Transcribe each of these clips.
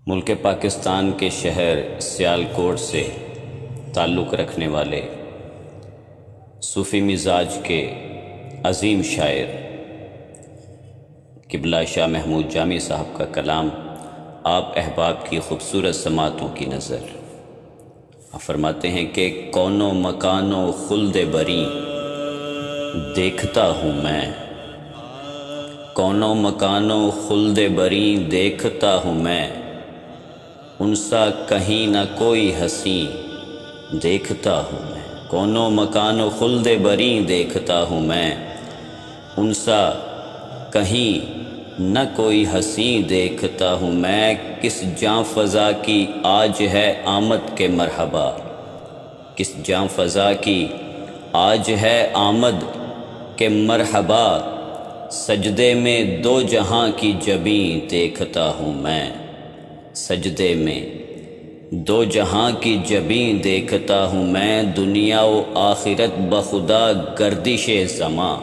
ملک پاکستان کے شہر سیالکوٹ سے تعلق رکھنے والے صوفی مزاج کے عظیم شاعر قبلہ شاہ محمود جامی صاحب کا کلام آپ احباب کی خوبصورت سماعتوں کی نظر۔ آپ فرماتے ہیں کہ کونوں مکانوں خلد بری دیکھتا ہوں میں، کونوں مکانوں خلد بری دیکھتا ہوں میں، ان سا کہیں نہ کوئی ہنسی دیکھتا ہوں میں، کونوں مکانوں خلد بری دیکھتا ہوں میں، ان سا کہیں نہ کوئی ہنسی دیکھتا ہوں میں، کس جاں فضا کی آج ہے آمد کے مرحبا، کس جاں فضا کی آج ہے آمد کے مرحبا، سجدے میں دو جہاں کی جبیں دیکھتا ہوں میں، سجدے میں دو جہاں کی جبیں دیکھتا ہوں میں، دنیا و آخرت بخدا گردش زماں،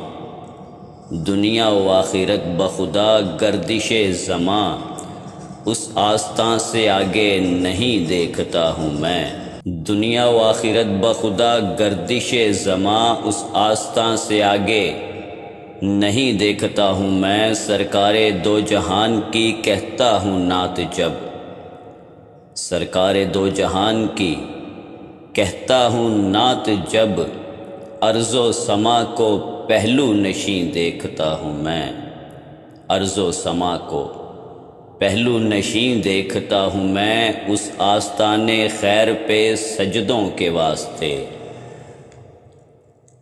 دنیا و آخرت بخدا گردش زماں، اس آستاں سے آگے نہیں دیکھتا ہوں میں، دنیا و آخرت بخدا گردش زماں، اس آستاں سے آگے نہیں دیکھتا ہوں میں، سرکار دو جہان کی کہتا ہوں نعت جب، سرکار دو جہان کی کہتا ہوں نعت جب، ارض و سما کو پہلو نشیں دیکھتا ہوں میں، ارض و سما کو پہلو نشیں دیکھتا ہوں میں، اس آستان خیر پہ سجدوں کے واسطے،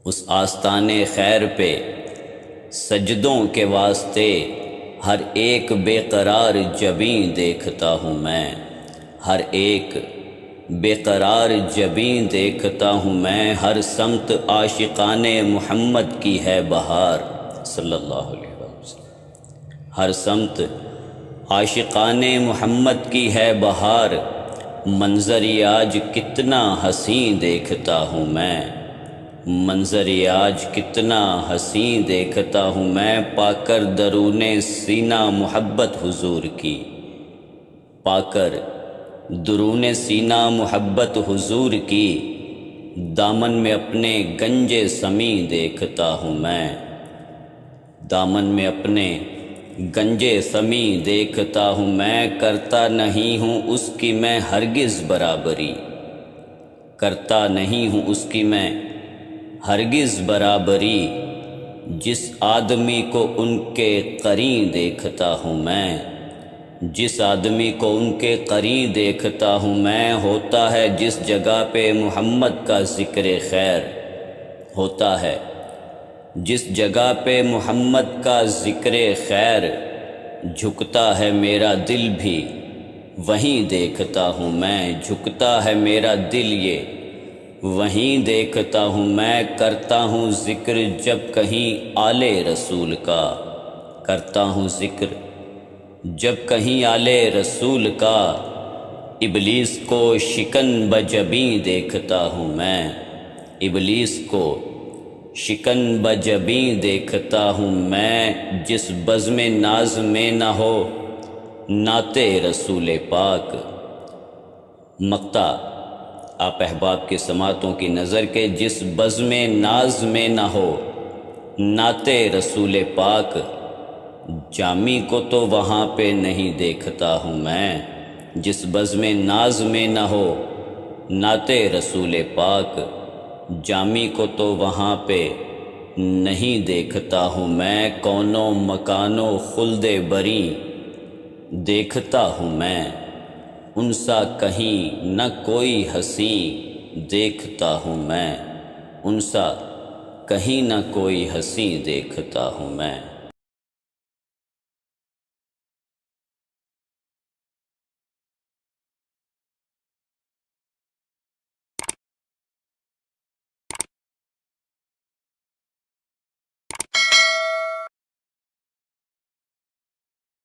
اس آستان خیر پہ سجدوں کے واسطے، ہر ایک بے قرار جبیں دیکھتا ہوں میں، ہر ایک بے قرار جبیں دیکھتا ہوں میں، ہر سمت عاشقان محمد کی ہے بہار صلی اللہ علیہ وسلم، ہر سمت عاشقان محمد کی ہے بہار، منظر آج کتنا حسین دیکھتا ہوں میں، منظر آج کتنا حسین دیکھتا ہوں میں، پا کر درون سینہ محبت حضور کی، پا کر درون سینہ محبت حضور کی، دامن میں اپنے گنج سمی دیکھتا ہوں میں، دامن میں اپنے گنج سمی دیکھتا ہوں میں، کرتا نہیں ہوں اس کی میں ہرگز برابری، کرتا نہیں ہوں اس کی میں ہرگز برابری، جس آدمی کو ان کے قرین دیکھتا ہوں میں، جس آدمی کو ان کے قرین دیکھتا ہوں میں، ہوتا ہے جس جگہ پہ محمد کا ذکر خیر، ہوتا ہے جس جگہ پہ محمد کا ذکر خیر، جھکتا ہے میرا دل بھی وہیں دیکھتا ہوں میں، جھکتا ہے میرا دل یہ وہیں دیکھتا ہوں میں، کرتا ہوں ذکر جب کہیں آل رسول کا، کرتا ہوں ذکر جب کہیں آل رسول کا، ابلیس کو شکن بجبیں دیکھتا ہوں میں، ابلیس کو شکن بجبیں دیکھتا ہوں میں، جس بزم ناز میں نہ ہو نعت رسول پاک، مقطع آپ احباب کی سماعتوں کی نظر کے، جس بزم ناز میں نہ ہو نعت رسول پاک، جامی کو تو وہاں پہ نہیں دیکھتا ہوں میں، جس بزم ناز میں نہ ہو نعت رسول پاک، جامی کو تو وہاں پہ نہیں دیکھتا ہوں میں، کونوں مکانوں خلد بری دیکھتا ہوں میں، ان سا کہیں نہ کوئی ہنسی دیکھتا ہوں میں، ان سا کہیں نہ کوئی ہنسی دیکھتا ہوں میں۔